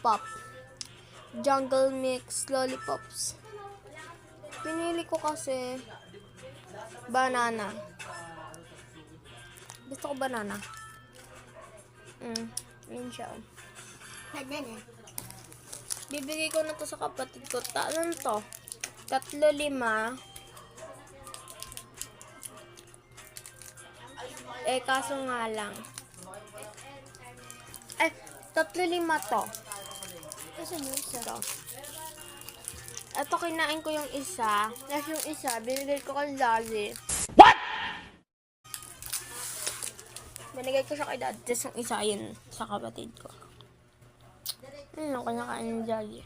Pop. Jungle Mix Lollipops. Pinili ko kasi banana. Gusto ko banana. Yun siya. Banana. Bibigay ko na to sa kapatid ko. Anong to? 3-5. Kaso nga lang. 3-5 to. Kasi yung isa. Ito, kinain ko yung isa. Tapos yung isa, binigay ko kay Daddy. Binigay ko siya kay Daddy. Tapos yung isa, yun, sa kapatid ko. Ano, kinakain ng Daddy.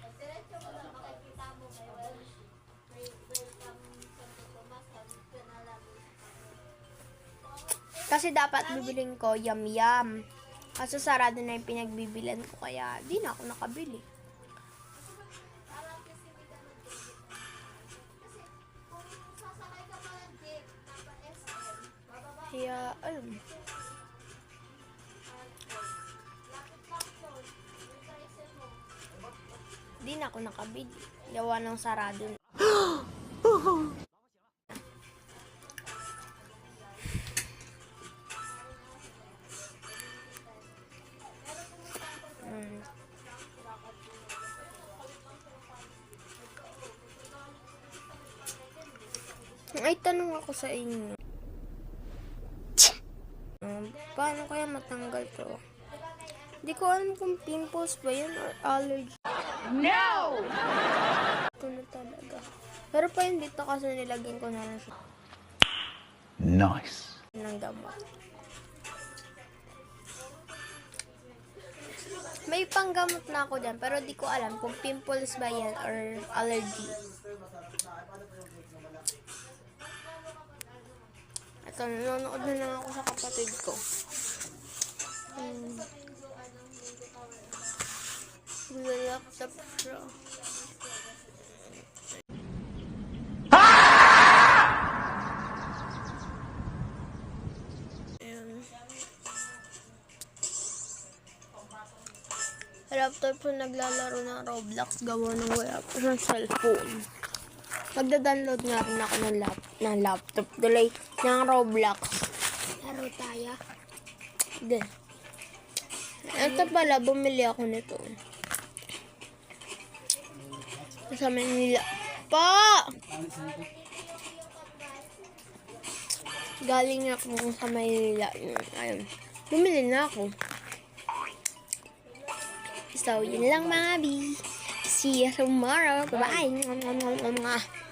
Kasi dapat bibilin ko yum-yum. Kaso sarado na yung pinagbibilan ko, kaya di na ako nakabili. Kaya, alam. Di na ako nakabili. Gawa ng sarado na. Ay, tanong ako sa inyo. Paano kaya matanggal to? Hindi ko alam kung pimples ba yan or allergy. No! Ito na talaga. Pero pa yun dito kasi nilagyan ko na lang siya. Nice. Ng gamot. May panggamot na ako dyan, pero di ko alam kung pimples ba yan or allergy. Ito, nanonood na lang ako sa kapatid ko. Laptop siya. Laptop po naglalaro ng Roblox, gawa ng wala po ng cellphone. Magda-download nga rin ako ng laptop. Delay ng Roblox. Laro tayo. Then, ito pala, bumili ako nito. Sa Manila. Pa! Galing ako sa Manila. Ayun. Bumili na ako. So, yun lang mga B. See you tomorrow. Bye-bye.